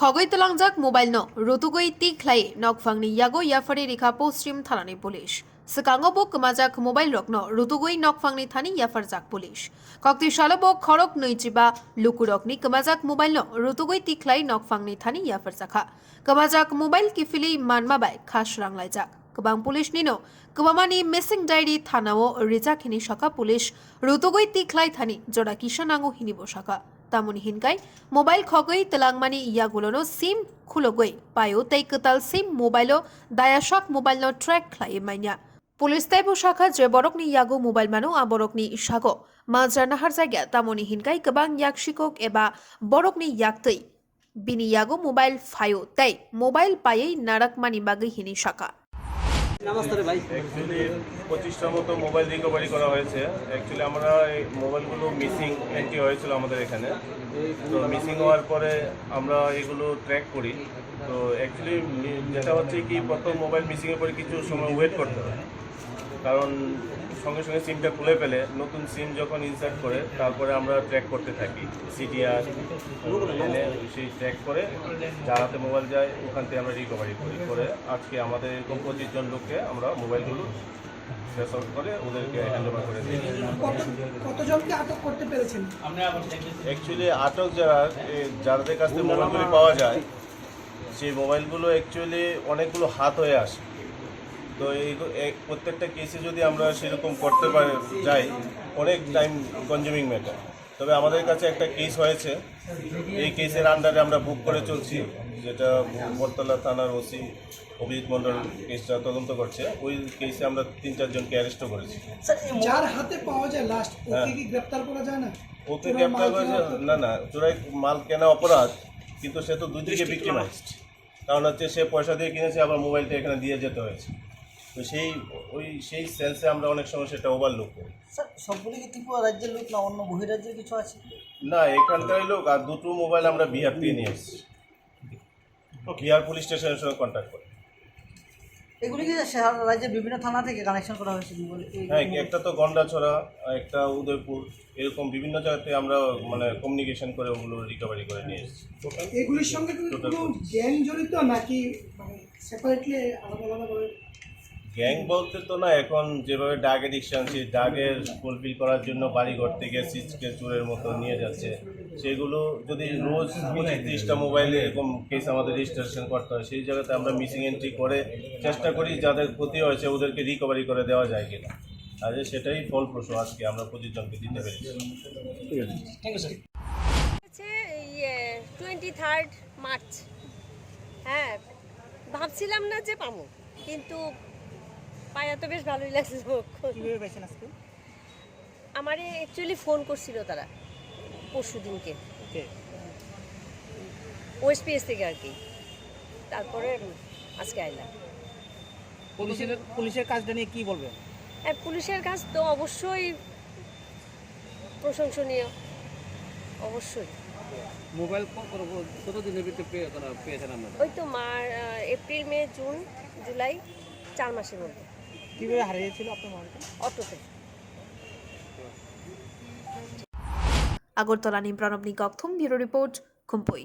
Khogoi mobile no rotugoi ti khlai nokfangni yago yafari rikha postrem thalani police Sekangobo kemajak mobile rok no rotugoi nokfangni thani yafar jak police Kokti shalabo khorok noichiba lukurokni kemajak mobile no rotugoi ti khlai nokfangni thani yafar jakha kemajak mobile kifili manma bai khas ranglai jak Kebang police nino Kebamani missing diary thanao rijak hini shaka police rotugoi ti khlai thani joda kishanango hini bosaka Tamuni hinkai mobile khogoi telangmani iyagulono sim khulogoi payo tei ketal sim mobile dayashak mobile no track khlai mainya Police taibo shakha je borokni yago mobile mano aborokni ishago majranahar jaiga tamoni hinkai kebang yakshikok eba borokni yaktei bini yago mobile phayo tei mobile payei narakmani bagi hini shaka নমস্কার ভাই actually 25টার মতো mobile recovery করা হয়েছে actually আমরা এই মোবাইলগুলো missing entry হয়েছিল আমাদের এখানে তো মিসিং হওয়ার পরে আমরা এগুলো ট্র্যাক করি তো অ্যাকচুয়ালি যেটা হচ্ছে কি প্রথম মোবাইল মিসিংয়ের পরে কিছু সময় ওয়েট করতে হয় কারণ সঙ্গে সঙ্গে সিমটা খুলে ফেলে নতুন সিম যখন ইনসার্ট করে তারপরে আমরা ট্র্যাক করতে থাকি সিটিআর এনে সেই ট্র্যাক করে যার হাতে মোবাইল যায় ওখান থেকে আমরা রিকভারি করি করে আজকে আমাদের এরকম 25 জন লোককে আমরা মোবাইলগুলো ট্রেস আউট করে ওদেরকে হ্যান্ড ওভার করে দিই। কতজনকে আটক করতে পেরেছেন? অ্যাকচুয়ালি আটক যাদের কাছ থেকে মোবাইলগুলি পাওয়া যায় সেই মোবাইলগুলো অ্যাকচুয়ালি অনেকগুলো হাত হয়ে আসে তো এই প্রত্যেকটা কেসে যদি আমরা সেরকম করতে যাই অনেক টাইম কনজিউমিং ম্যাটার তবে আমাদের কাছে একটা কেস হয়েছে এই কেসের আন্ডারে আমরা বুক করে চলছি যেটা বটতলা থানার ওসি অভিজিৎ মণ্ডল কেসটা তদন্ত করছে ওই কেসে আমরা 3-4 জনকে অ্যারেস্টও করেছি। যার হাতে পাওয়া যায় লাস্ট ওকে কি গ্রেফতার করা যায় না? ওকে গ্রেফতার করা না চোরাই মাল কেনা অপরাধ কিন্তু সে তো দুই দিকে ভিক্টিমাইজড কারণ হচ্ছে সে পয়সা দিয়ে কিনেছে আবার মোবাইলটা এখানে দিয়ে যেতে হয়েছে তো সেই সেন্সে আমরা অনেক সময় সেটা ওভারলুক করি। স্যার সবগুলি কি ত্রিপুরা রাজ্যের লোক না অন্য বহিরাজ্যের কিছু আছে? না এখানকার লোক আর দুটো মোবাইল আমরা বিহার থেকে নিয়ে এসেছি বিহার পুলিশ স্টেশনের সঙ্গে কন্ট্যাক্ট করে। এগুলি কি রাজ্যের বিভিন্ন থানা থেকে কানেকশন করা হয়েছে? হ্যাঁ একটা তো গন্ডাছড়া একটা উদয়পুর এরকম বিভিন্ন জায়গা থেকে আমরা মানে কমিউনিকেশন করে ওগুলো রিকভারি করে নিয়ে এসেছি। এগুলির সঙ্গে কোনো গ্যাং জড়িত নাকি সেপারেটলি আলাদা আলাদাভাবে? গ্যাং বলতে তো না এখন যেভাবে ডাগ এডিকশন সেই ডাগের ফুলফিল করার জন্য বাড়িঘর থেকে সিচকে চোরের মতো নিয়ে যাচ্ছে সেগুলো যদি রোজ 25-30টা মোবাইলে এরকম কেস আমাদের রেজিস্ট্রেশন করতে হয় সেই জায়গাতে আমরা মিসিং এন্ট্রি করে চেষ্টা করি যাদের ক্ষতি হয়েছে ওদেরকে রিকভারি করে দেওয়া যায় কিনা আর সেটাই ফলপ্রসূ আজকে আমরা 25 জনকে দিতে পেরেছি। Thank you sir. 23 মার্চ হ্যাঁ ভাবছিলাম না যে পাবো কিন্তু পায়া তো বেশ ভালোই লাগছে। কীভাবে পেয়েছেন আজকে? আমারে অ্যাকচুয়ালি ফোন করছিল তারা পরশু দিনকে ওএসপিএস থেকে আর কি তারপরে আজকে আইলাম। পুলিশের কাজটা নিয়ে কী বলবেন? হ্যাঁ পুলিশের কাজ তো অবশ্যই প্রশংসনীয় অবশ্যই। মোবাইল কতদিনের ভিতরে পেয়েছেন আপনারা? ওই তো এপ্রিল মে জুন জুলাই 4 মাসের মধ্যে। কীভাবে হারিয়েছিল আপনার মোবাইলটা? অটোতে। আগরতলা নিম প্রণব নিকথম ব্যুরো রিপোর্ট খুম্পই।